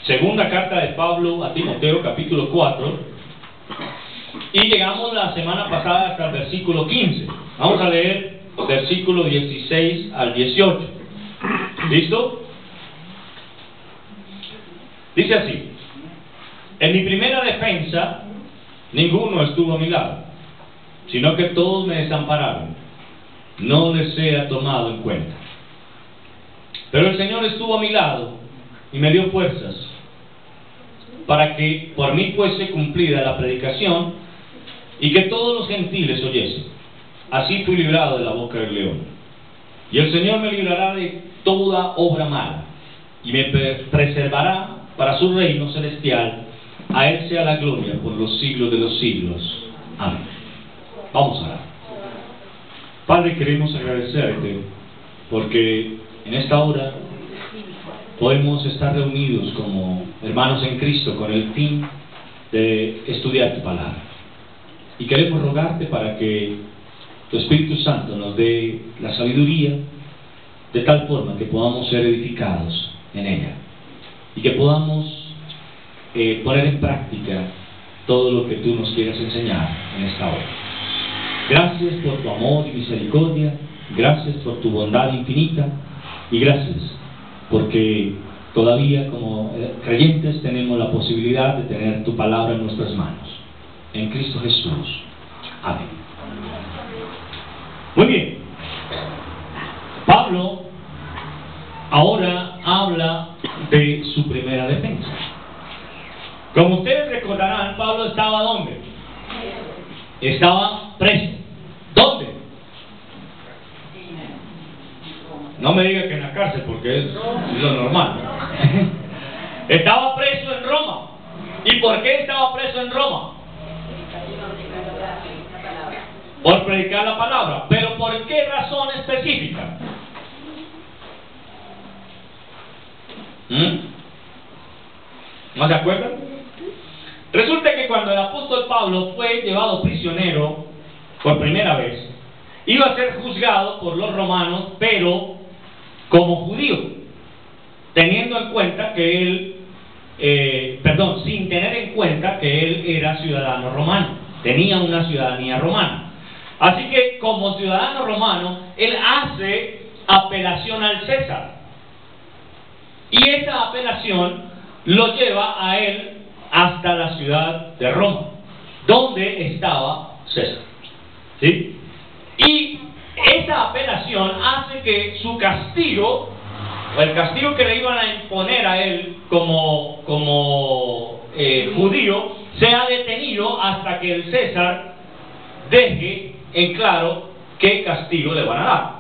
Segunda carta de Pablo a Timoteo, capítulo 4, y llegamos la semana pasada hasta el versículo 15. Vamos a leer versículo 16 al 18. ¿Listo? Dice así: en mi primera defensa, ninguno estuvo a mi lado, sino que todos me desampararon. No les sea tomado en cuenta. Pero el Señor estuvo a mi lado y me dio fuerzas para que por mí fuese cumplida la predicación y que todos los gentiles oyesen. Así fui librado de la boca del león. Y el Señor me librará de toda obra mala y me preservará para su reino celestial. A Él sea la gloria por los siglos de los siglos. Amén. Vamos a orar. Padre, queremos agradecerte porque en esta hora podemos estar reunidos como hermanos en Cristo con el fin de estudiar tu palabra. Y queremos rogarte para que tu Espíritu Santo nos dé la sabiduría de tal forma que podamos ser edificados en ella y que podamos poner en práctica todo lo que tú nos quieras enseñar en esta hora. Gracias por tu amor y misericordia, gracias por tu bondad infinita y gracias porque todavía como creyentes tenemos la posibilidad de tener tu palabra en nuestras manos. En Cristo Jesús. Amén. Muy bien. Pablo ahora habla de su primera defensa. Como ustedes recordarán, Pablo estaba ¿dónde? Estaba preso. ¿Dónde? No me diga que en la cárcel, porque es lo normal. Estaba preso en Roma. ¿Y por qué estaba preso en Roma? Por predicar la palabra. ¿Pero por qué razón específica? ¿No se acuerdan? Resulta que cuando el apóstol Pablo fue llevado prisionero por primera vez, iba a ser juzgado por los romanos, pero como judío, teniendo en cuenta que él, sin tener en cuenta que él era ciudadano romano, tenía una ciudadanía romana. Así que como ciudadano romano, él hace apelación al César. Y esa apelación lo lleva a él hasta la ciudad de Roma, donde estaba César. ¿Sí? Y esa apelación hace que su castigo, o el castigo que le iban a imponer a él como judío, sea detenido hasta que el César deje en claro qué castigo le van a dar.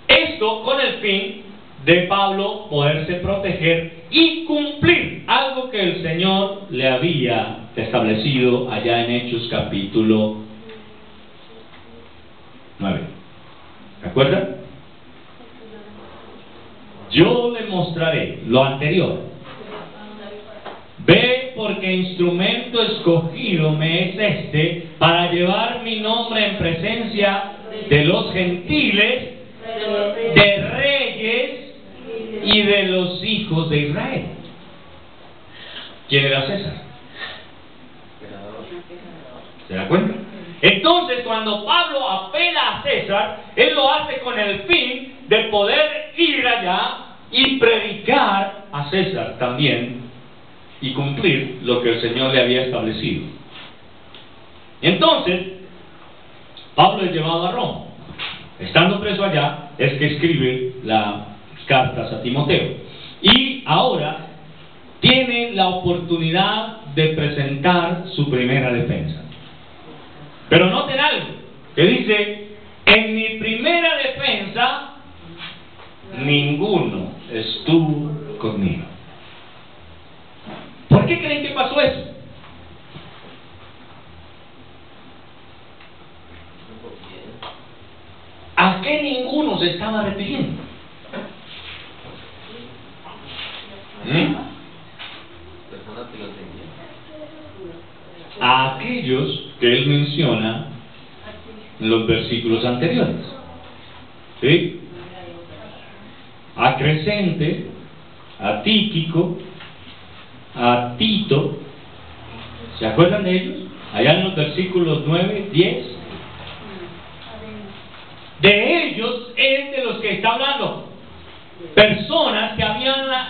Esto con el fin de Pablo poderse proteger y cumplir algo que el Señor le había establecido allá en Hechos capítulo 9. ¿De acuerdo? Yo le mostraré lo anterior. Ve, porque instrumento escogido me es este para llevar mi nombre en presencia de los gentiles, de reyes y de los hijos de Israel. ¿Quién era César? ¿Se da cuenta? Entonces, cuando Pablo apela a César, él lo hace con el fin de poder ir allá y predicar a César también y cumplir lo que el Señor le había establecido. Entonces, Pablo es llevado a Roma. Estando preso allá, es que escribe las cartas a Timoteo. Y ahora tiene la oportunidad de presentar su primera defensa. Pero noten algo, que dice: en mi primera defensa, ninguno estuvo conmigo. ¿Por qué creen que pasó eso? ¿A qué ninguno se estaba refiriendo? A aquellos que él menciona en los versículos anteriores. ¿Sí? A Crescente, a Tíquico, a Tito. ¿Se acuerdan de ellos? Allá en los versículos 9, 10. De ellos es de los que está hablando. Personas que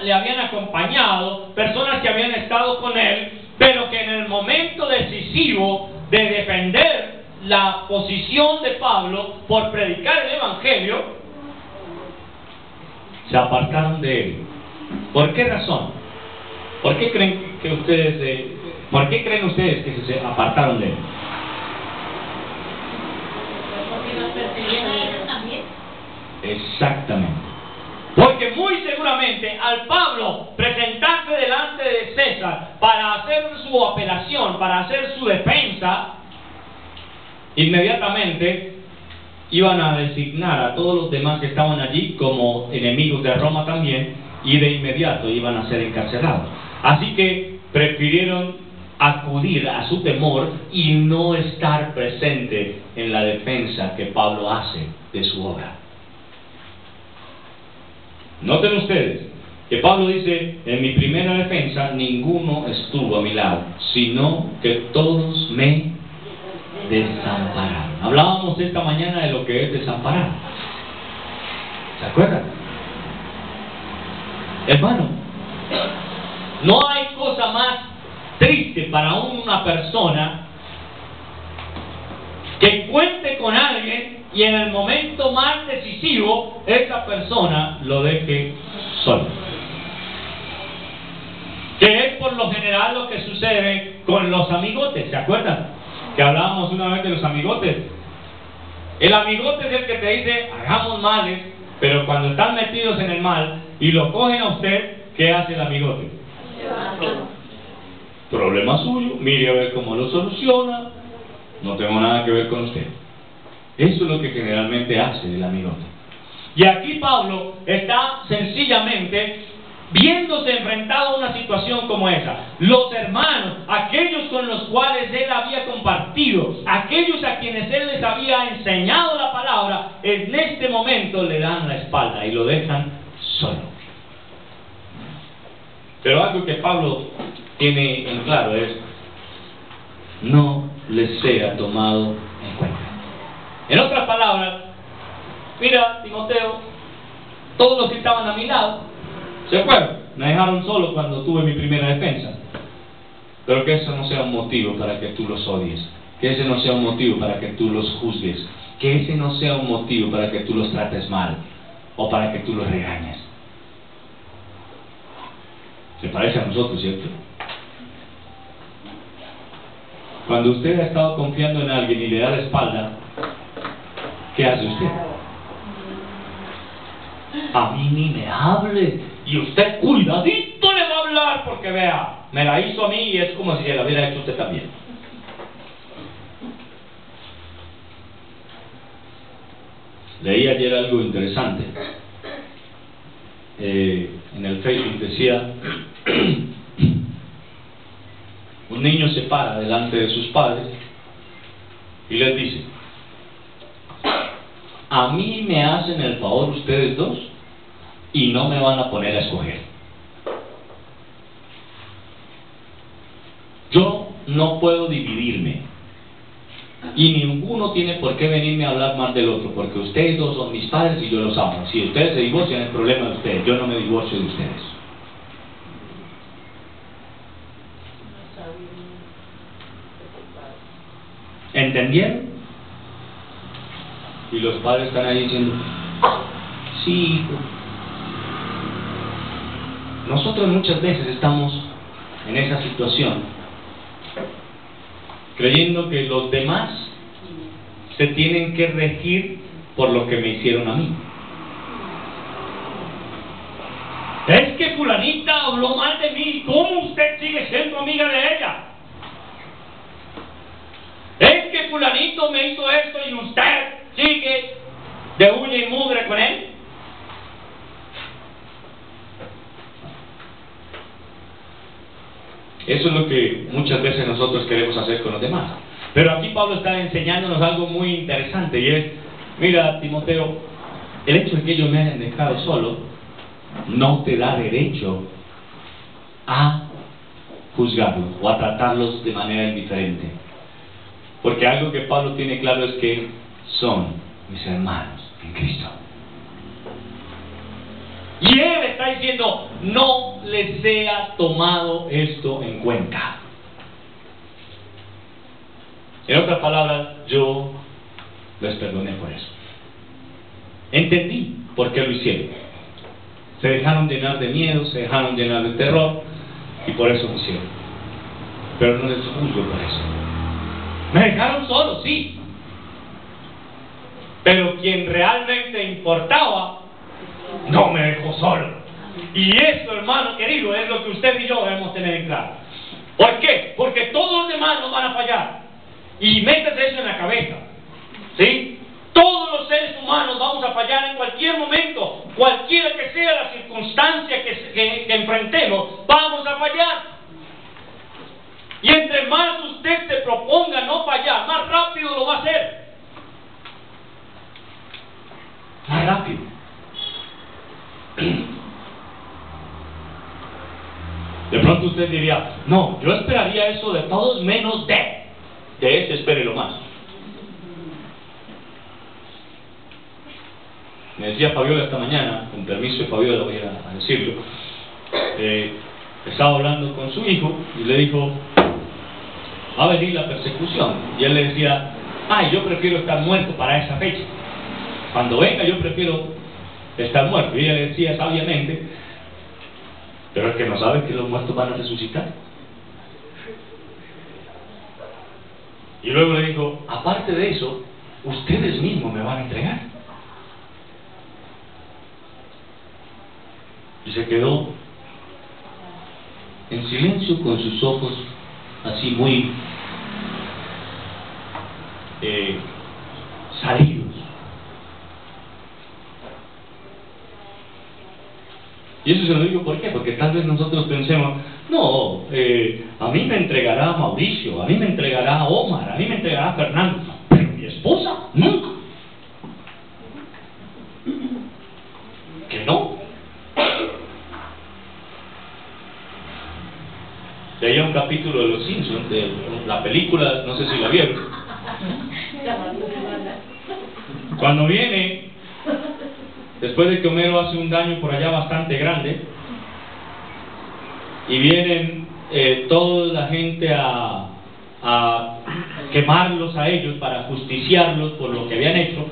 le habían acompañado, personas que habían estado con él, pero que en el momento decisivo de defender la posición de Pablo por predicar el Evangelio, se apartaron de él. ¿Por qué razón? ¿Por qué creen ustedes que se apartaron de él? Porque nos perseguían a ellos también. Exactamente. Porque muy seguramente al Pablo presentarse delante de César para hacer su apelación, para hacer su defensa, inmediatamente iban a designar a todos los demás que estaban allí como enemigos de Roma también, y de inmediato iban a ser encarcelados. Así que prefirieron acudir a su temor y no estar presente en la defensa que Pablo hace de su obra. Noten ustedes que Pablo dice: en mi primera defensa ninguno estuvo a mi lado, sino que todos me desampararon. Hablábamos esta mañana de lo que es desamparar. ¿Se acuerdan? Hermano, no hay cosa más triste para una persona que cuente con alguien y en el momento más decisivo esa persona lo deje solo. Que es por lo general lo que sucede con los amigotes. ¿Se acuerdan? Que hablábamos una vez de los amigotes. El amigote es el que te dice: hagamos males, pero cuando están metidos en el mal y lo cogen a usted, ¿qué hace el amigote? Problema suyo, mire a ver cómo lo soluciona, no tengo nada que ver con usted. Eso es lo que generalmente hace el amigote. Y aquí Pablo está sencillamente viéndose enfrentado a una situación como esa. Los hermanos, aquellos con los cuales él había compartido, aquellos a quienes él les había enseñado la palabra, en este momento le dan la espalda y lo dejan solo. Pero algo que Pablo tiene en claro es: no les sea tomado en cuenta. En otras palabras, mira, Timoteo, todos los que estaban a mi lado se fueron, me dejaron solo cuando tuve mi primera defensa. Pero que eso no sea un motivo para que tú los odies, que ese no sea un motivo para que tú los juzgues, que ese no sea un motivo para que tú los trates mal o para que tú los regañes. ¿Se parece a nosotros, cierto? Cuando usted ha estado confiando en alguien y le da la espalda, ¿qué hace usted? A mí ni me hable, y usted cuidadito le va a hablar, porque vea, me la hizo a mí y es como si se la hubiera hecho usted también. Leí ayer algo interesante. En el Facebook decía: un niño se para delante de sus padres y les dice: a mí me hacen el favor ustedes dos y no me van a poner a escoger. Yo no puedo dividirme y ninguno tiene por qué venirme a hablar mal del otro, porque ustedes dos son mis padres y yo los amo. Si ustedes se divorcian, es problema de ustedes, yo no me divorcio de ustedes. ¿Entendieron? Y los padres están ahí diciendo: sí, hijo. Nosotros muchas veces estamos en esa situación, creyendo que los demás se tienen que regir por lo que me hicieron a mí. Es que fulanita habló mal de mí, ¿cómo usted sigue siendo amiga de ella? Es que fulanito me hizo esto y usted sigue de uña y mugre con él. Eso es lo que muchas veces nosotros queremos hacer con los demás. Pero aquí Pablo está enseñándonos algo muy interesante, y es: mira, Timoteo, el hecho de que ellos me hayan dejado solo no te da derecho a juzgarlos o a tratarlos de manera indiferente. Porque algo que Pablo tiene claro es que son mis hermanos en Cristo. Y él está diciendo, no les sea tomado esto en cuenta. En otras palabras, yo les perdoné por eso. Entendí por qué lo hicieron. Se dejaron llenar de miedo, se dejaron llenar de terror, y por eso lo hicieron. Pero no les juzgo por eso. Me dejaron solo, sí. Pero quien realmente importaba, no me dejó solo. Y eso, hermano querido, es lo que usted y yo debemos tener en claro. ¿Por qué? Porque todos los demás nos van a fallar. Y métete eso en la cabeza. ¿Sí? Todos los seres humanos vamos a fallar en cualquier momento. Cualquiera que sea la circunstancia que enfrentemos, vamos a fallar. Y entre más usted se proponga no fallar, más rápido lo va a hacer. Más rápido. De pronto usted diría, no, yo esperaría eso de todos menos de ese espérelo más. Me decía Fabiola esta mañana, con permiso de Fabiola voy a decirlo, estaba hablando con su hijo y le dijo, va a venir la persecución. Y él le decía, ay, yo prefiero estar muerto para esa fecha. Cuando venga yo prefiero estar muerto. Y ella le decía sabiamente, pero es que no sabes que los muertos van a resucitar. Y luego le dijo, aparte de eso, ustedes mismos me van a entregar. Y se quedó en silencio con sus ojos así muy salidos. Y eso se lo digo ¿por qué? Porque tal vez nosotros pensemos, no, a mí me entregará Mauricio, a mí me entregará Omar, a mí me entregará Fernando, pero mi esposa, nunca. ¿Que no? Leía un capítulo de Los Simpsons, de la película, no sé si la vieron. Cuando viene, después de que Homero hace un daño por allá bastante grande, y vienen toda la gente a quemarlos a ellos para justiciarlos por lo que habían hecho,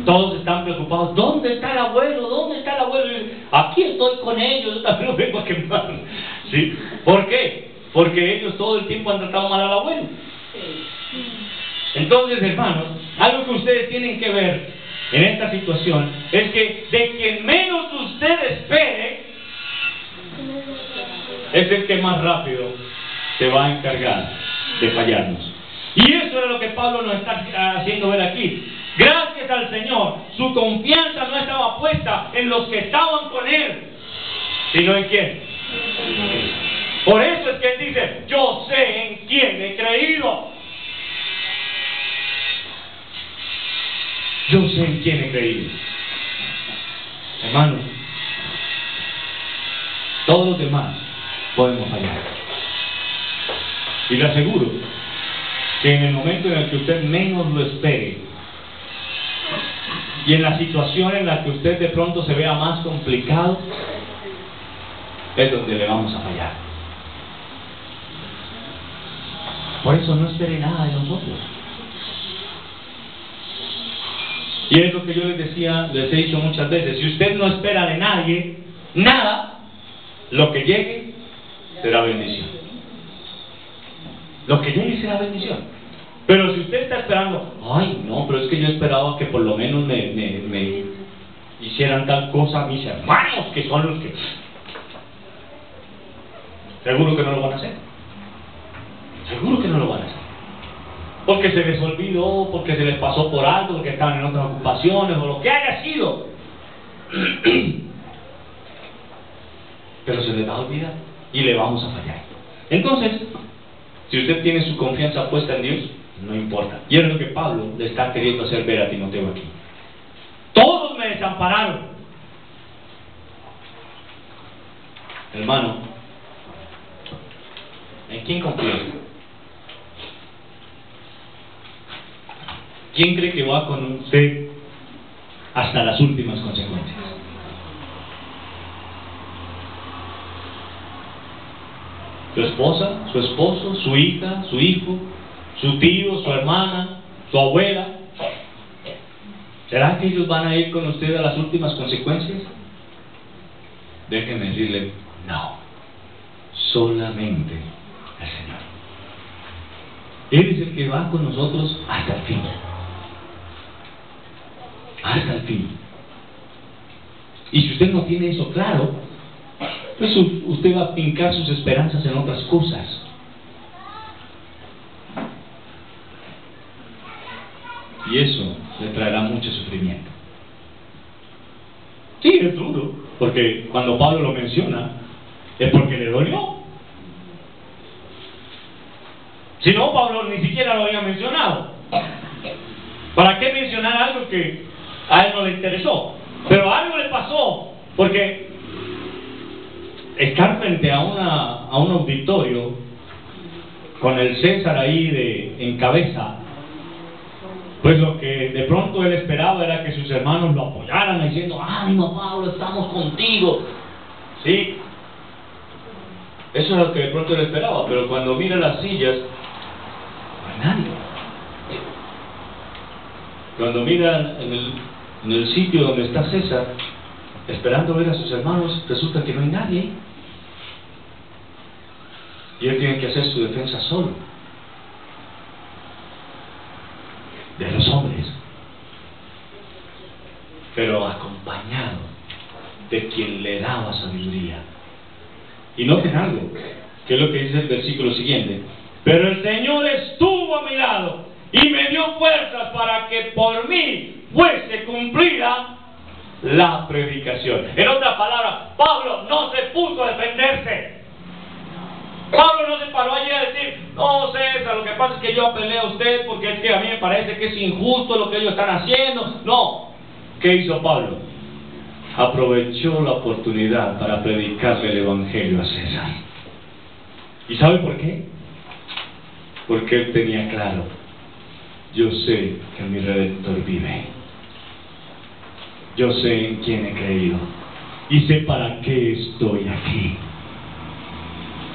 todos están preocupados, ¿dónde está el abuelo? ¿Dónde está el abuelo? Y, aquí estoy con ellos, yo también lo vengo a quemar. ¿Sí? ¿Por qué? Porque ellos todo el tiempo han tratado mal al abuelo. Entonces, hermanos, algo que ustedes tienen que ver en esta situación es que de quien menos usted espere es el que más rápido se va a encargar de fallarnos. Y eso es lo que Pablo nos está haciendo ver aquí. Gracias al Señor, su confianza no estaba puesta en los que estaban con él, sino en quién. Por eso es que él dice, yo sé en quién he creído. Yo sé en quién he creído. Hermanos, todos los demás podemos fallar. Y le aseguro que en el momento en el que usted menos lo espere, y en la situación en la que usted de pronto se vea más complicado, es donde le vamos a fallar. Por eso no espere nada de nosotros. Y es lo que yo les decía, les he dicho muchas veces, si usted no espera de nadie nada, lo que llegue será bendición. Lo que llegue será bendición. Pero si usted está esperando, ay no, pero es que yo esperaba que por lo menos me hicieran tal cosa mis hermanos, que son los que... Seguro que no lo van a hacer. Seguro que no lo van a hacer. Porque se les olvidó, porque se les pasó por alto, porque estaban en otras ocupaciones, o lo que haya sido. Pero se les va a olvidar y le vamos a fallar. Entonces, si usted tiene su confianza puesta en Dios, no importa. Y es lo que Pablo le está queriendo hacer ver a Timoteo aquí. Todos me desampararon. Hermano, ¿en quién confía? ¿Quién cree que va con usted hasta las últimas consecuencias? ¿Su esposa, su esposo, su hija, su hijo, su tío, su hermana, su abuela? ¿Será que ellos van a ir con usted a las últimas consecuencias? Déjenme decirle, no, solamente el Señor. Él es el que va con nosotros hasta el fin. Hasta el fin. Y si usted no tiene eso claro, pues usted va a fincar sus esperanzas en otras cosas. Y eso le traerá mucho sufrimiento. Sí, es duro, porque cuando Pablo lo menciona, es porque le dolió. Si no, Pablo ni siquiera lo había mencionado. ¿Para qué mencionar algo que a él no le interesó? Pero algo le pasó, porque estar frente a un auditorio con el César ahí en cabeza, pues lo que de pronto él esperaba era que sus hermanos lo apoyaran diciendo, ánimo Pablo, estamos contigo. Sí, eso es lo que de pronto él esperaba, pero cuando mira las sillas, no hay nadie. Cuando mira en el sitio donde está César, esperando ver a sus hermanos, resulta que no hay nadie. Y él tiene que hacer su defensa solo, de los hombres, pero acompañado de quien le daba sabiduría. Y noten algo, que es lo que dice el versículo siguiente: pero el Señor estuvo a mi lado y me dio fuerzas para que por mí fuese cumplida la predicación. En otras palabras, Pablo no se puso a defenderse. Pablo no se paró allí a decir, no César, lo que pasa es que yo apelé a usted porque es que a mí me parece que es injusto lo que ellos están haciendo. No. ¿Qué hizo Pablo? Aprovechó la oportunidad para predicarle el evangelio a César. ¿Y sabe por qué? Porque él tenía claro, yo sé que mi Redentor vive, yo sé en quién he creído y sé para qué estoy aquí.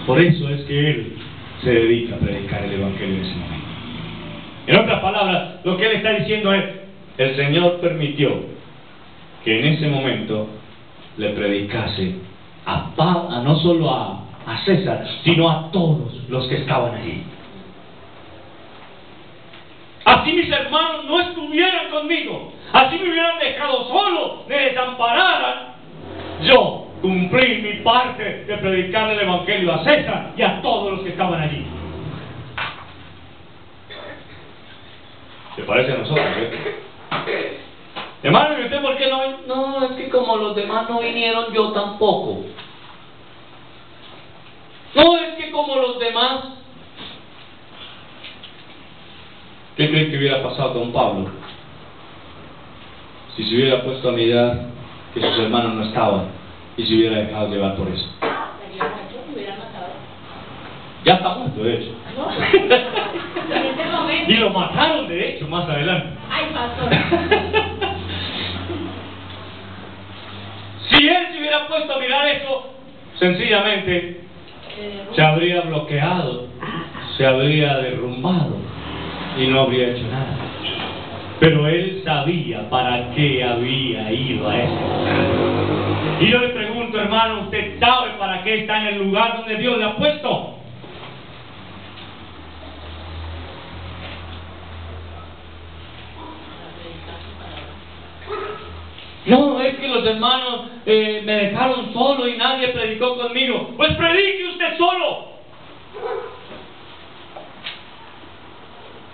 Por eso es que él se dedica a predicar el evangelio en ese momento. En otras palabras, lo que él está diciendo es, el Señor permitió que en ese momento le predicase no solo a César, sino a todos los que estaban allí. Así mis hermanos no estuvieran conmigo, así me hubieran dejado solo, me desampararan, yo cumplí mi parte de predicar el evangelio a César y a todos los que estaban allí. ¿Te parece a nosotros? Hermano, ¿y usted por qué no? No, es que como los demás no vinieron, yo tampoco. No, es que como los demás. ¿Qué creen que hubiera pasado con Pablo si se hubiera puesto a mirar que sus hermanos no estaban y se hubiera dejado llevar por eso? Sería muerto, me hubieran matado. Ya está muerto, de hecho. No, en ese momento. Y lo mataron, de hecho, más adelante. Ay, pastor. Si él se hubiera puesto a mirar eso, sencillamente se habría bloqueado, se habría derrumbado y no habría hecho nada. Pero él sabía para qué había ido a ese lugar. Y yo le pregunto, hermano, ¿usted sabe para qué está en el lugar donde Dios le ha puesto? No, es que los hermanos me dejaron solo y nadie predicó conmigo. Pues predique usted solo.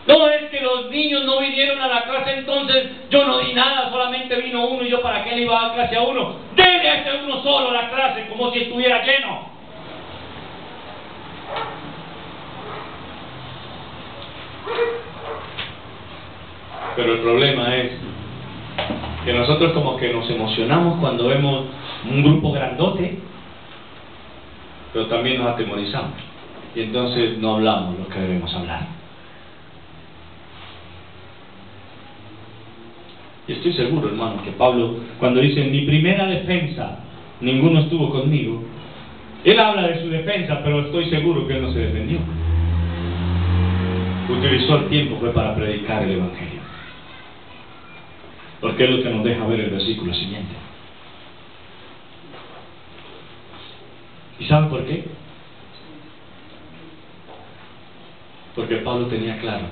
No, es que los niños no vinieron a la clase, entonces yo no di nada, solamente vino uno y yo para qué le iba a dar clase a uno. Dele a ese uno solo la clase como si estuviera lleno. Pero el problema es que nosotros como que nos emocionamos cuando vemos un grupo grandote pero también nos atemorizamos. Y entonces no hablamos lo que debemos hablar. Y estoy seguro, hermano, que Pablo, cuando dice en mi primera defensa, ninguno estuvo conmigo, él habla de su defensa, pero estoy seguro que él no se defendió. Utilizó el tiempo fue para predicar el Evangelio. Porque es lo que nos deja ver el versículo siguiente. ¿Y saben por qué? Porque Pablo tenía claro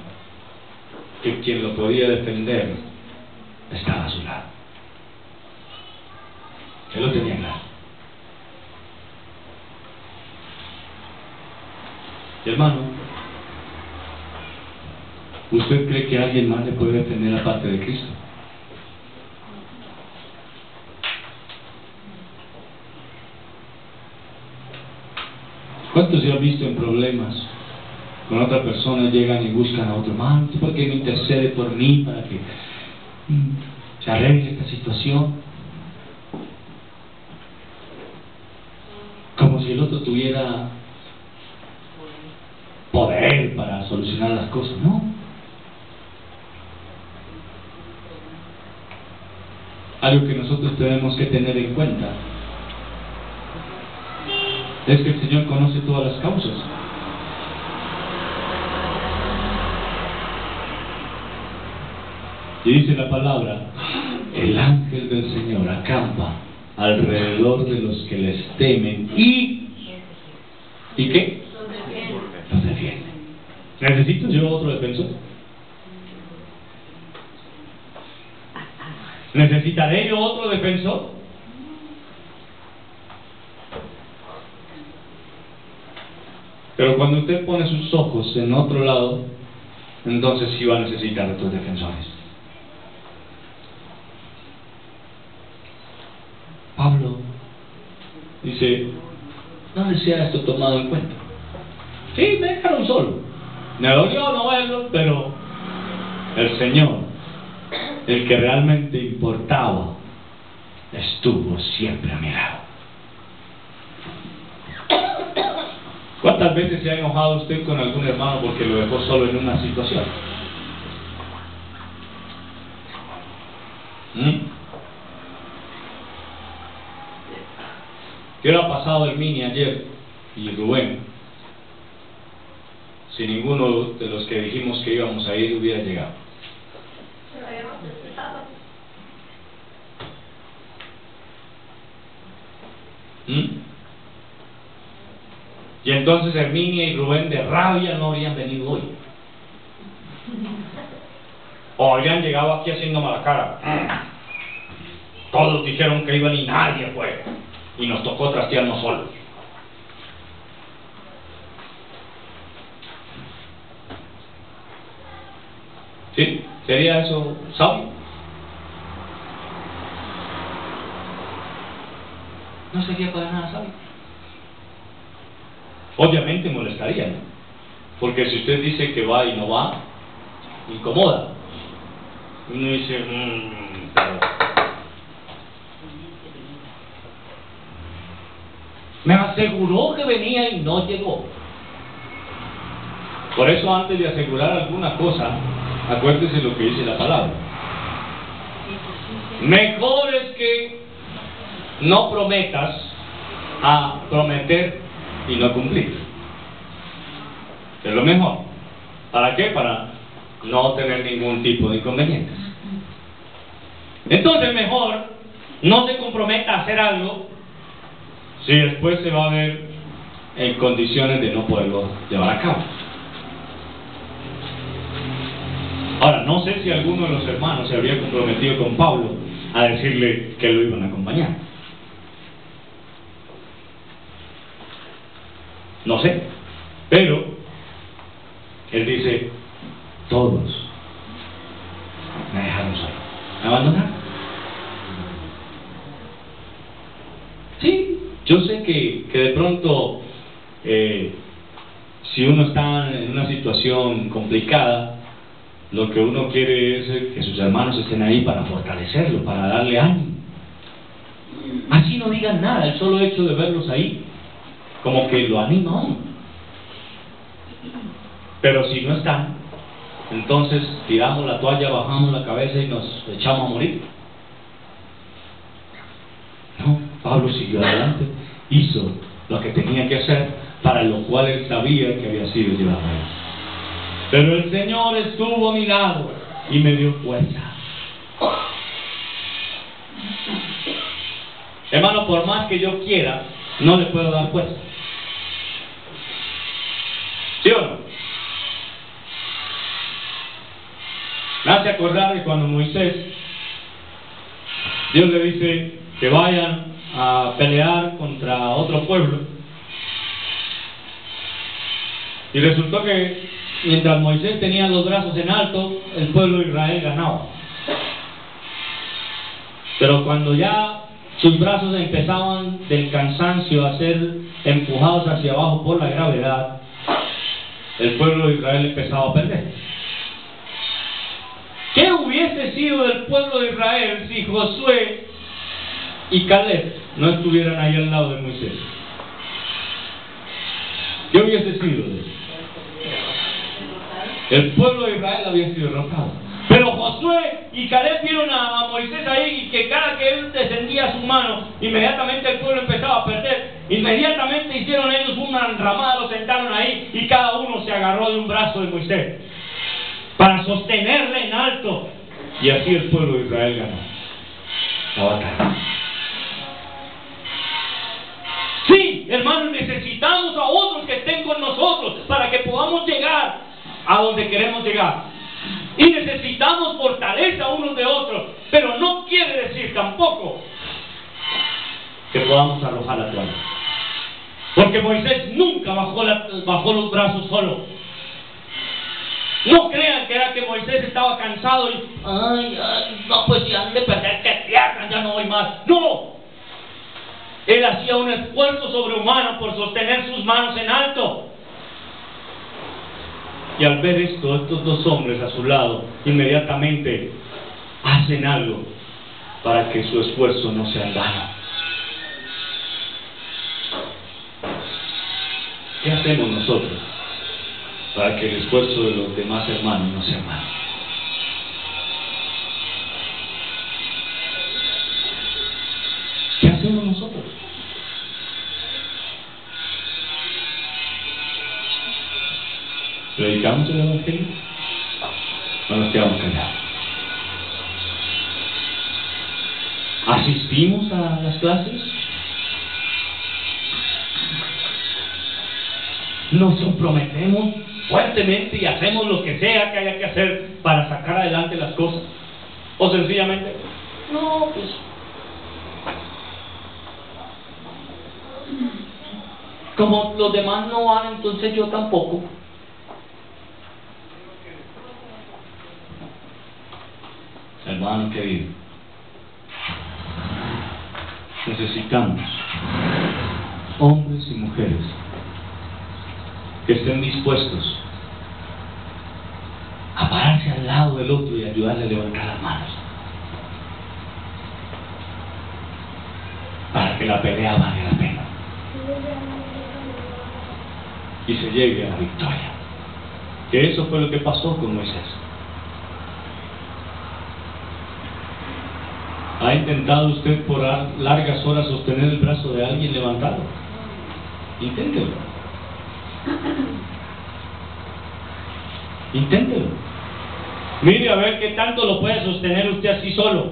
que quien lo podía defender estaba a su lado. Él lo tenía claro. Y hermano, ¿usted cree que alguien más le puede defender aparte de Cristo? ¿Cuántos ya han visto en problemas con otra persona, llegan y buscan a otro hermano? ¿Por qué no intercede por mí para que se arregle esta situación? Como si el otro tuviera poder para solucionar las cosas, ¿no? Algo que nosotros tenemos que tener en cuenta es que el Señor conoce todas las causas. Y dice la palabra, el ángel del Señor acampa alrededor de los que les temen ¿y qué? Los defiende. ¿Necesito yo otro defensor? ¿Necesitaré yo otro defensor? Pero cuando usted pone sus ojos en otro lado, entonces sí va a necesitar otros defensores. Pablo dice, no le sea esto tomado en cuenta. Sí, me dejaron solo. Me dolió no verlo, pero el Señor, el que realmente importaba, estuvo siempre a mi lado. ¿Cuántas veces se ha enojado usted con algún hermano porque lo dejó solo en una situación? ¿Qué le ha pasado a Herminia ayer y Rubén? Si ninguno de los que dijimos que íbamos a ir hubiera llegado. Y entonces Herminia y Rubén de rabia no habrían venido hoy. O habrían llegado aquí haciendo mala cara. Todos dijeron que iban y nadie fue. Y nos tocó trastearnos solos. ¿Sí? ¿Sería eso sabio? No sería para nada sabio. Obviamente molestaría, ¿no? Porque si usted dice que va y no va, incomoda. Uno dice, pero me aseguró que venía y no llegó. Por eso antes de asegurar alguna cosa, acuérdese lo que dice la palabra. Mejor es que no prometas a prometer y no cumplir. Es lo mejor. ¿Para qué? Para no tener ningún tipo de inconvenientes. Entonces mejor no se comprometa a hacer algo si después se va a ver en condiciones de no poderlo llevar a cabo. Ahora, no sé si alguno de los hermanos se habría comprometido con Pablo a decirle que lo iban a acompañar. No sé, pero él dice, todos me dejaron solo, me abandonaron. Sí, yo sé que de pronto si uno está en una situación complicada, lo que uno quiere es que sus hermanos estén ahí para fortalecerlo, para darle ánimo. Así no digan nada, el solo hecho de verlos ahí como que lo anima a uno. Pero si no están, entonces tiramos la toalla, bajamos la cabeza y nos echamos a morir. No, Pablo siguió adelante, hizo lo que tenía que hacer, para lo cual él sabía que había sido llevado a él. Pero el Señor estuvo a mi lado y me dio fuerza. Hermano, por más que yo quiera, no le puedo dar fuerza. ¿Sí o no? Me hace acordar que cuando Moisés, Dios le dice que vayan a pelear contra otro pueblo, y resultó que mientras Moisés tenía los brazos en alto, el pueblo de Israel ganaba. Pero cuando ya sus brazos empezaban del cansancio a ser empujados hacia abajo por la gravedad, el pueblo de Israel empezaba a perder. ¿Qué hubiese sido del pueblo de Israel si Josué y Caleb no estuvieran ahí al lado de Moisés? ¿Qué hubiese sido de él? El pueblo de Israel había sido derrotado. Pero Josué y Caleb vieron a Moisés ahí, y que cada que él descendía su mano, inmediatamente el pueblo empezaba a perder. Inmediatamente hicieron ellos una enramada, lo sentaron ahí, y cada uno se agarró de un brazo de Moisés para sostenerle en alto. Y así el pueblo de Israel ganó la batalla. Sí, hermanos, necesitamos a otros que estén con nosotros para que podamos llegar a donde queremos llegar. Y necesitamos fortaleza unos de otros, pero no quiere decir tampoco que podamos arrojar la toalla. Porque Moisés nunca bajó los brazos solo. No crean que era que Moisés estaba cansado y no, pues ya han de perder, que pierdan, ya no voy más. No, él hacía un esfuerzo sobrehumano por sostener sus manos en alto. Y al ver esto, estos dos hombres a su lado inmediatamente hacen algo para que su esfuerzo no sea en vano. ¿Qué hacemos nosotros para que el esfuerzo de los demás hermanos no sea en vano? ¿Qué hacemos nosotros? ¿Predicamos el Evangelio o nos quedamos callados? ¿Asistimos a las clases? ¿Nos comprometemos fuertemente y hacemos lo que sea que haya que hacer para sacar adelante las cosas? ¿O sencillamente, no, pues como los demás no van, entonces yo tampoco? Hermano querido, necesitamos hombres y mujeres que estén dispuestos a pararse al lado del otro y ayudarle a levantar las manos, para que la pelea valga la pena y se llegue a la victoria. Que eso fue lo que pasó con Moisés. ¿Ha intentado usted por largas horas sostener el brazo de alguien levantado? Inténtelo. Inténtelo. Mire a ver qué tanto lo puede sostener usted así solo.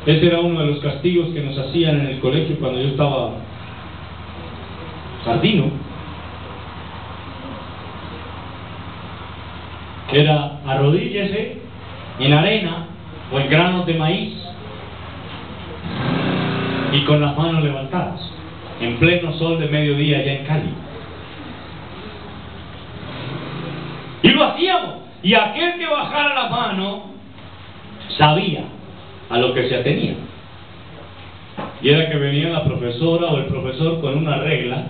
Ese era uno de los castigos que nos hacían en el colegio cuando yo estaba jardino. Era arrodíllese en arena o en granos de maíz y con las manos levantadas, en pleno sol de mediodía allá en Cali. Y lo hacíamos, y aquel que bajara la mano sabía a lo que se atenía. Y era que venía la profesora o el profesor con una regla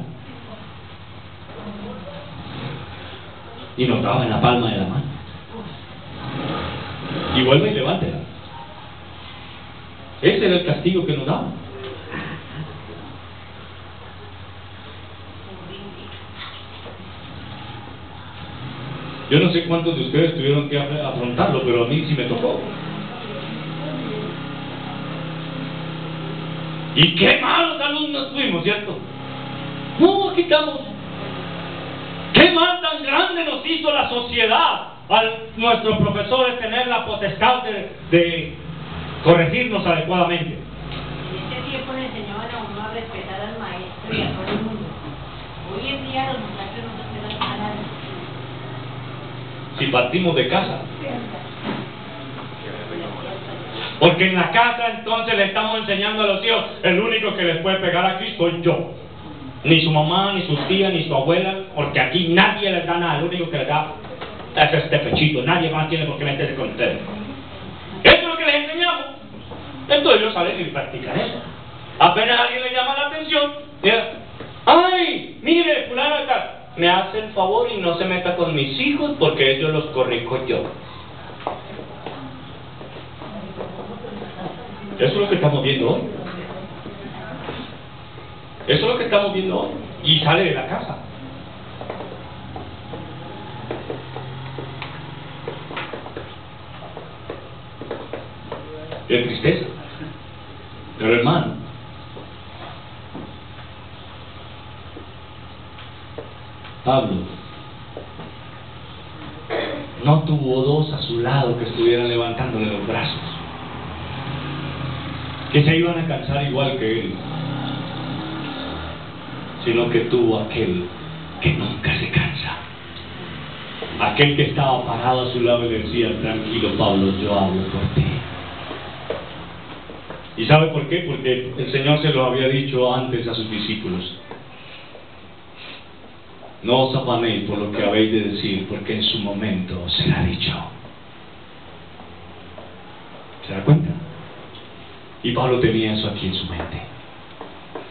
y notaba en la palma de la mano. Y vuelve y levántela. Ese era el castigo que nos daban. Yo no sé cuántos de ustedes tuvieron que afrontarlo, pero a mí sí me tocó. Y qué malos alumnos fuimos, ¿cierto? No, aquí estamos. ¿Qué mal tan grande nos hizo la sociedad al nuestros profesores tener la potestad de corregirnos adecuadamente? En ese tiempo le enseñaban a uno a respetar al maestro y a todo el mundo. Hoy en día los muchachos no respetan a nadie. Si partimos de casa. Porque en la casa entonces le estamos enseñando a los hijos, el único que les puede pegar aquí soy yo. Ni su mamá, ni sus tías, ni su abuela, porque aquí nadie les da nada, el único que les da es este pechito, nadie más tiene por qué meterse con ustedes. Eso es lo que les enseñamos. Entonces ellos salen y practican eso. Apenas alguien le llama la atención, mira, ¡ay! Mire, fulano acá, me hace el favor y no se meta con mis hijos porque ellos los corrijo yo. Eso es lo que estamos viendo hoy. Eso es lo que estamos viendo hoy. Y sale de la casa. Qué tristeza. Pero hermano, Pablo no tuvo dos a su lado que estuvieran levantándole los brazos, que se iban a cansar igual que él, sino que tuvo aquel que nunca se cansa, aquel que estaba parado a su lado y le decía: tranquilo Pablo, yo hablo por ti. ¿Y sabe por qué? Porque el Señor se lo había dicho antes a sus discípulos: no os afanéis por lo que habéis de decir, porque en su momento será dicho. ¿Se da cuenta? Y Pablo tenía eso aquí en su mente.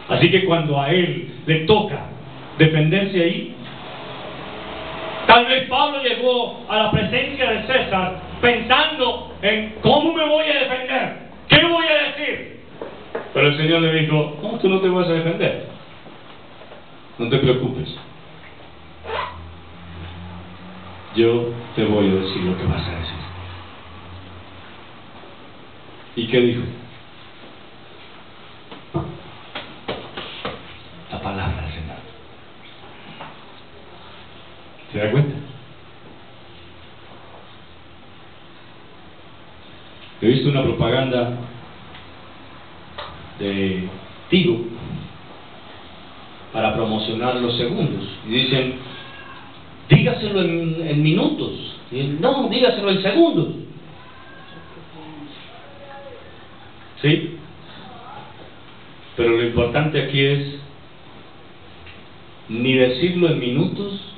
Así que cuando a él le toca defenderse ahí, tal vez Pablo llegó a la presencia de César pensando en cómo me voy a defender, qué voy a decir. Pero el Señor le dijo: no, tú no te vas a defender, no te preocupes, yo te voy a decir lo que vas a decir. ¿Y qué dijo? La palabra del Señor. ¿Se da cuenta? He visto una propaganda de Tigo para promocionar los segundos y dicen: dígaselo en minutos. Y él: no, dígaselo en segundos. ¿Sí? Pero lo importante aquí es ni decirlo en minutos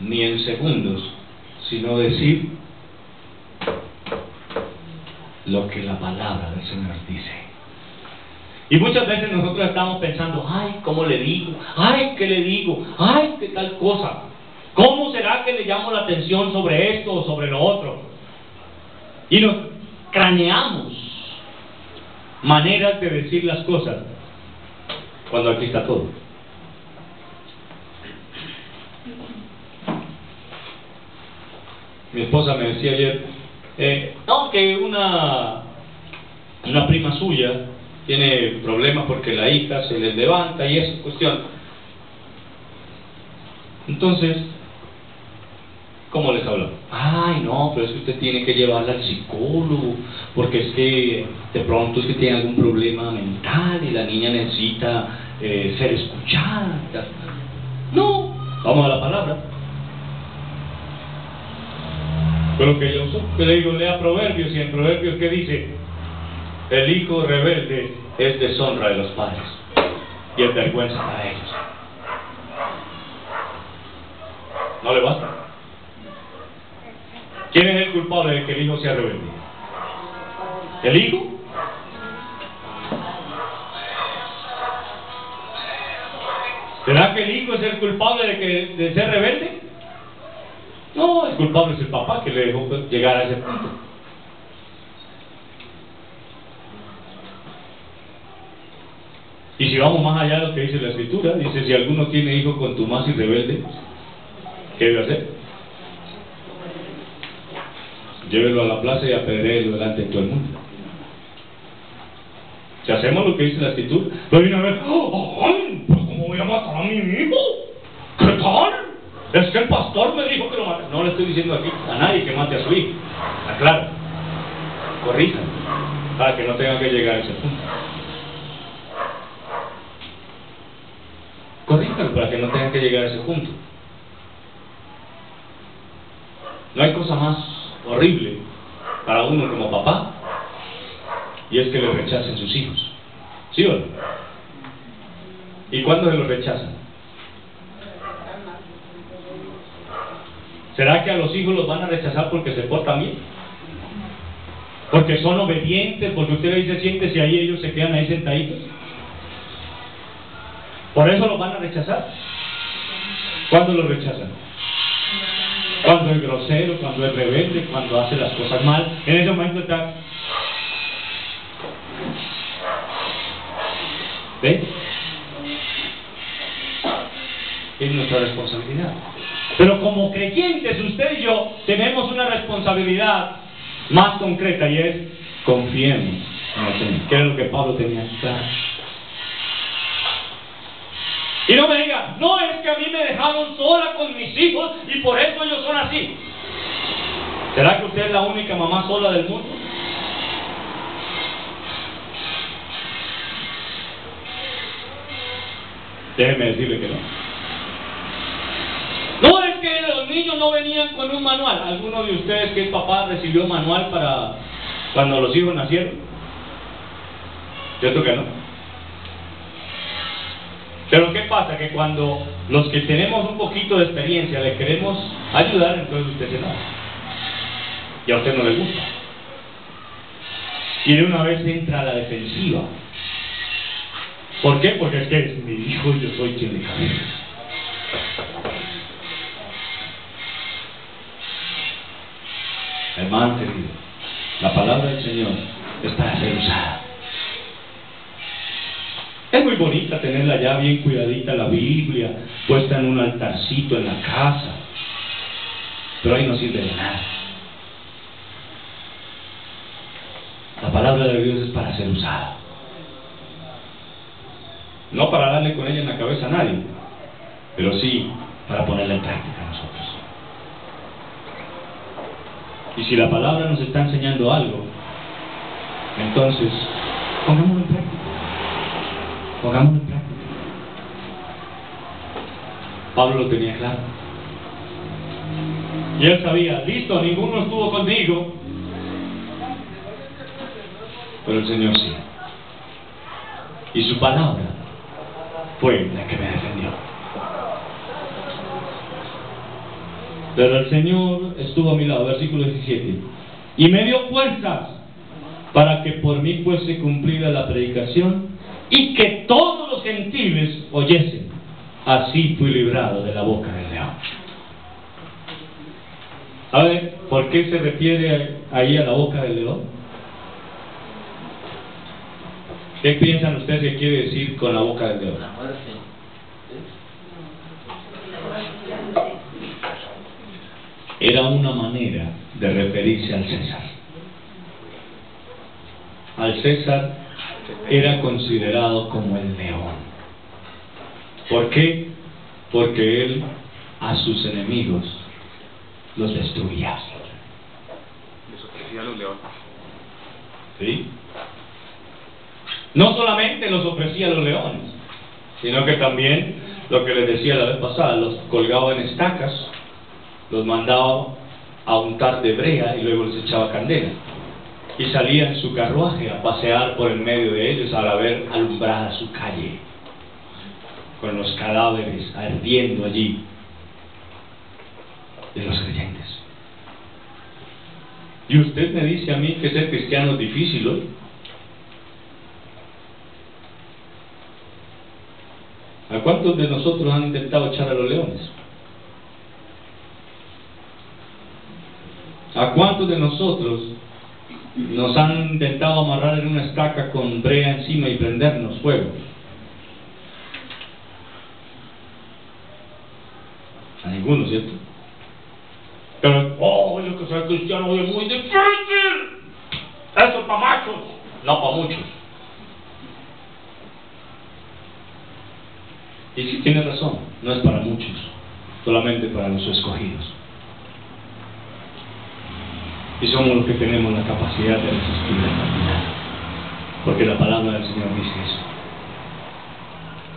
ni en segundos, sino decir lo que la palabra del Señor dice. Y muchas veces nosotros estamos pensando: ay, ¿cómo le digo? Ay, ¿qué le digo? Ay, ¿qué tal cosa? ¿Cómo será que le llamo la atención sobre esto o sobre lo otro? Y nos craneamos maneras de decir las cosas, cuando aquí está todo. Mi esposa me decía ayer, no, que una prima suya tiene problemas porque la hija se les levanta y esa cuestión. Entonces, ¿cómo les hablo? Ay, no, pero es que usted tiene que llevarla al psicólogo, porque es que de pronto es que tiene algún problema mental y la niña necesita ser escuchada. No, vamos a la palabra. Pero que yo uso, que le digo, lea Proverbios, y en Proverbios, ¿qué dice? El hijo rebelde es deshonra de los padres y es vergüenza para ellos. ¿No le basta? ¿Quién es el culpable de que el hijo sea rebelde? ¿El hijo? ¿Será que el hijo es el culpable de ser rebelde? No, el culpable es el papá que le dejó llegar a ese punto. Y si vamos más allá de lo que dice la Escritura, dice, si alguno tiene hijo contumaz y rebelde, ¿qué debe hacer? Llévelo a la plaza y apedréelo delante de todo el mundo. Si hacemos lo que dice la Escritura, pero viene a ver, ¡ay! ¿Pero cómo voy a matar a mi hijo? ¿Qué tal? Es que el pastor me dijo que lo mate. No le estoy diciendo aquí a nadie que mate a su hijo. Aclaro. Corrijan, para que no tengan que llegar a ese punto. Corrijan para que no tengan que llegar a ese punto. No hay cosa más horrible para uno como papá, y es que le rechacen sus hijos. ¿Sí o no? ¿Y cuándo se los rechazan? ¿Será que a los hijos los van a rechazar porque se portan bien? Porque son obedientes, porque usted le dice siéntese y ahí ellos se quedan ahí sentaditos. ¿Por eso los van a rechazar? ¿Cuándo los rechazan? Cuando es grosero, cuando es rebelde, cuando hace las cosas mal. En ese momento está... ¿Ven? Es nuestra responsabilidad. Pero como creyentes, usted y yo tenemos una responsabilidad más concreta, y es confiemos en el Señor, que era lo que Pablo tenía claro. Y no me diga, no, es que a mí me dejaron sola con mis hijos y por eso ellos son así. ¿Será que usted es la única mamá sola del mundo? Déjeme decirle que no. No, es que los niños no venían con un manual. ¿Alguno de ustedes que es papá recibió manual para cuando los hijos nacieron? ¿Cierto que no? Pero ¿qué pasa? Que cuando los que tenemos un poquito de experiencia le queremos ayudar, entonces usted se enoja. Y a usted no le gusta. Y de una vez entra a la defensiva. ¿Por qué? Porque es que es mi hijo y yo soy quien le cabeza. Hermano querido, la palabra del Señor es para ser usada. Es muy bonita tenerla ya bien cuidadita, la Biblia, puesta en un altarcito en la casa, pero ahí no sirve de nada. La palabra de Dios es para ser usada. No para darle con ella en la cabeza a nadie, pero sí para ponerla en práctica a nosotros. Y si la palabra nos está enseñando algo, entonces pongámoslo en práctica. Pongámoslo en práctica. Pablo lo tenía claro. Y él sabía, listo, ninguno estuvo conmigo, pero el Señor sí. Y su palabra fue la que me defendió. Pero el Señor estuvo a mi lado, versículo 17, y me dio fuerzas para que por mí fuese cumplida la predicación y que todos los gentiles oyesen. Así fui librado de la boca del león. ¿Sabe por qué se refiere ahí a la boca del león? ¿Qué piensan ustedes que quiere decir con la boca del león? Era una manera de referirse al César. Al César era considerado como el león. ¿Por qué? Porque él a sus enemigos los destruía. Les ofrecía a los leones. ¿Sí? No solamente los ofrecía a los leones, sino que también, lo que les decía la vez pasada, los colgaba en estacas, los mandaba a untar de brea y luego les echaba candela. Y salía en su carruaje a pasear por el medio de ellos al ver alumbrada su calle, con los cadáveres ardiendo allí de los creyentes. Y usted me dice a mí que ser cristiano es difícil hoy. ¿A cuántos de nosotros han intentado echar a los leones? ¿A cuántos de nosotros nos han intentado amarrar en una estaca con brea encima y prendernos fuego? A ninguno, ¿cierto? Pero, oh, yo que soy cristiano hoy es muy difícil. Eso es para machos, no para muchos. Y sí tiene razón, no es para muchos, solamente para los escogidos. Y somos los que tenemos la capacidad de resistir la cantidad. Porque la palabra del Señor dice eso,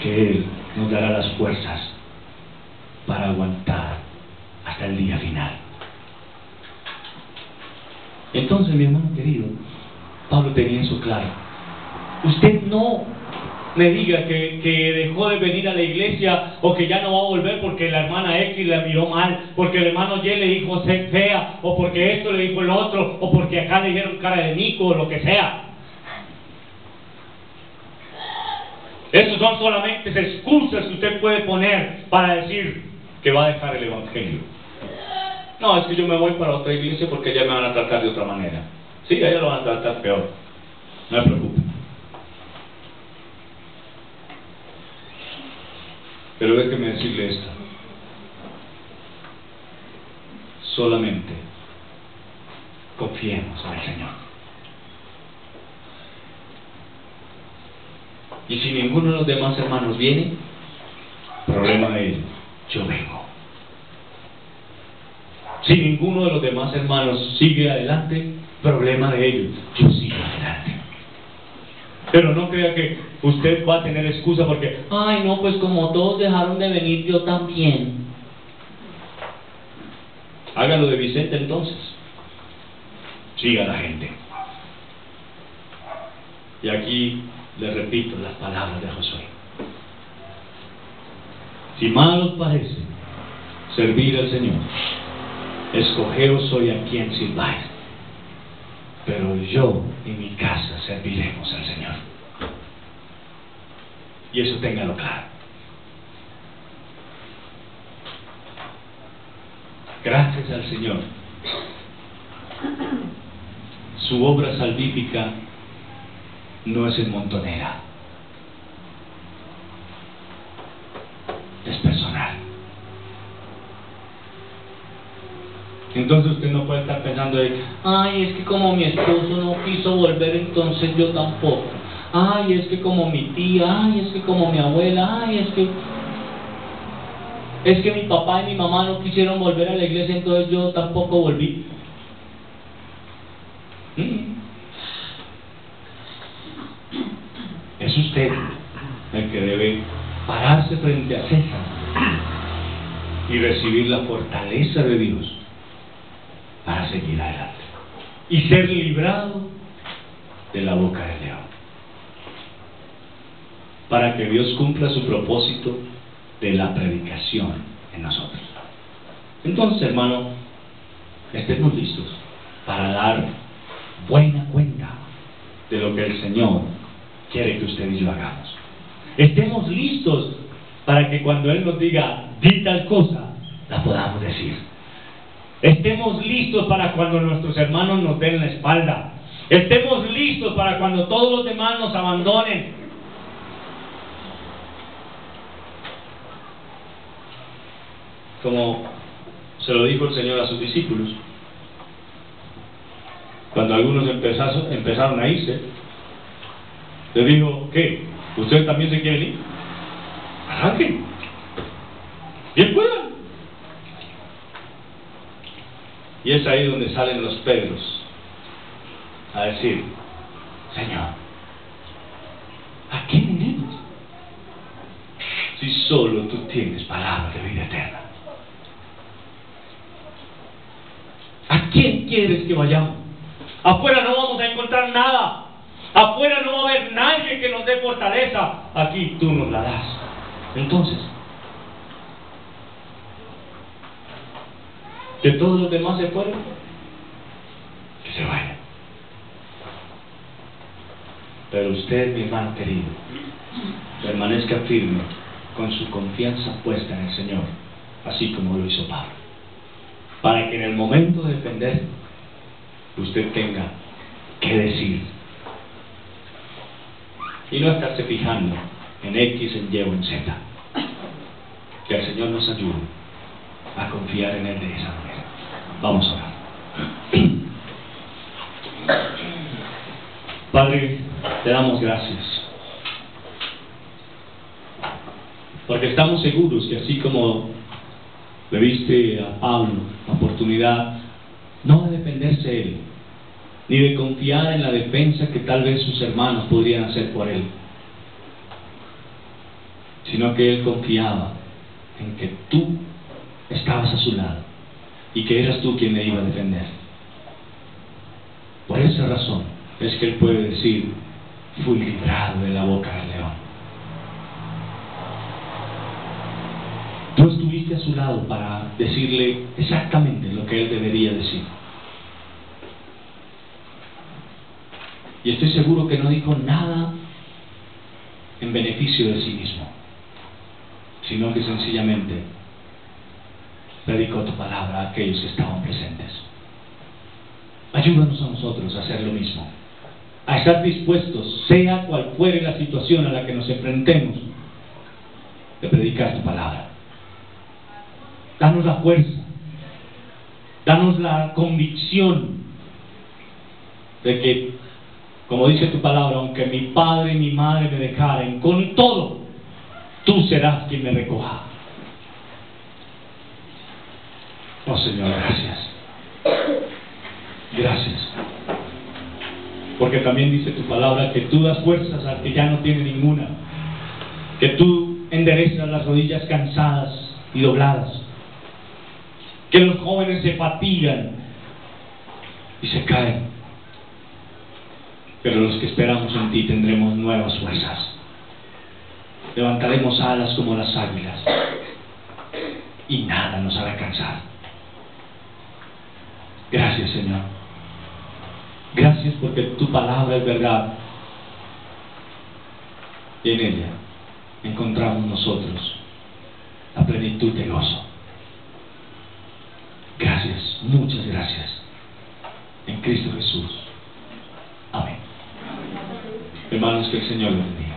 que Él nos dará las fuerzas para aguantar hasta el día final. Entonces, mi hermano querido, Pablo tenía eso claro. Usted no me diga que dejó de venir a la iglesia o que ya no va a volver porque la hermana X la miró mal, porque el hermano Y le dijo ser fea, o porque esto le dijo el otro, o porque acá le dieron cara de mico, o lo que sea. Esos son solamente excusas que usted puede poner para decir que va a dejar el evangelio. No, es que yo me voy para otra iglesia porque allá me van a tratar de otra manera. Sí, allá lo van a tratar peor. No me preocupe. Pero déjeme decirle esto. Solamente confiemos en el Señor. Y si ninguno de los demás hermanos viene, problema de ellos, yo vengo. Si ninguno de los demás hermanos sigue adelante, problema de ellos, yo sigo adelante. Pero no crea que usted va a tener excusa porque, ay no, pues como todos dejaron de venir, yo también. Hágalo de Vicente entonces. Siga a la gente. Y aquí le repito las palabras de Josué. Si mal os parece servir al Señor, escogeos hoy a quien sirváis, pero yo y mi casa serviremos al Señor. Y eso téngalo claro. Gracias al Señor, su obra salvífica no es en montonera, es personal. Entonces usted no puede estar pensando de, ay, es que como mi esposo no quiso volver, entonces yo tampoco. Ay, es que como mi tía, ay, es que como mi abuela, ay, es que mi papá y mi mamá no quisieron volver a la iglesia, entonces yo tampoco volví. Es usted el que debe pararse frente a César y recibir la fortaleza de Dios para seguir adelante y ser librado de la boca del león, para que Dios cumpla su propósito de la predicación en nosotros. Entonces, hermano, estemos listos para dar buena cuenta de lo que el Señor quiere que usted y yo hagamos. Estemos listos para que cuando Él nos diga, di tal cosa, la podamos decir. Estemos listos para cuando nuestros hermanos nos den la espalda. Estemos listos para cuando todos los demás nos abandonen. Como se lo dijo el Señor a sus discípulos, cuando algunos empezaron a irse, les dijo, ¿qué? ¿Ustedes también se quieren ir? Arranquen. Bien puedan. Y es ahí donde salen los Pedros a decir, Señor, ¿a quién iremos? Si solo tú tienes palabras de vida eterna. ¿A quién quieres que vayamos? Afuera no vamos a encontrar nada. Afuera no va a haber nadie que nos dé fortaleza. Aquí tú nos la das. Entonces, que todos los demás se fueron, que se vayan. Pero usted, mi hermano querido, permanezca firme con su confianza puesta en el Señor, así como lo hizo Pablo, para que en el momento de defender usted tenga que decir y no estarse fijando en X, en Y o en Z. Que el Señor nos ayude a confiar en Él de esa manera. Vamos a orar. Padre, te damos gracias, porque estamos seguros que así como le diste a Pablo la oportunidad no de defenderse él, ni de confiar en la defensa que tal vez sus hermanos podrían hacer por él, sino que él confiaba en que tú estabas a su lado y que eras tú quien le iba a defender. Por esa razón es que él puede decir: fui librado de la boca del león. Tú estuviste a su lado para decirle exactamente lo que él debería decir. Y estoy seguro que no dijo nada en beneficio de sí mismo, sino que sencillamente predicó tu palabra a aquellos que estaban presentes. Ayúdanos a nosotros a hacer lo mismo, a estar dispuestos, sea cual fuere la situación a la que nos enfrentemos, de predicar tu palabra. Danos la fuerza, danos la convicción de que, como dice tu palabra, aunque mi padre y mi madre me dejaren, con todo, tú serás quien me recoja. Oh Señor, gracias. Gracias. Porque también dice tu palabra que tú das fuerzas al que ya no tiene ninguna, que tú enderezas las rodillas cansadas y dobladas, que los jóvenes se fatigan y se caen, pero los que esperamos en ti tendremos nuevas fuerzas, levantaremos alas como las águilas y nada nos hará cansar. Gracias, Señor. Gracias porque tu palabra es verdad y en ella encontramos nosotros la plenitud de gozo. Gracias, muchas gracias. En Cristo Jesús. Amén. Hermanos, que el Señor los bendiga.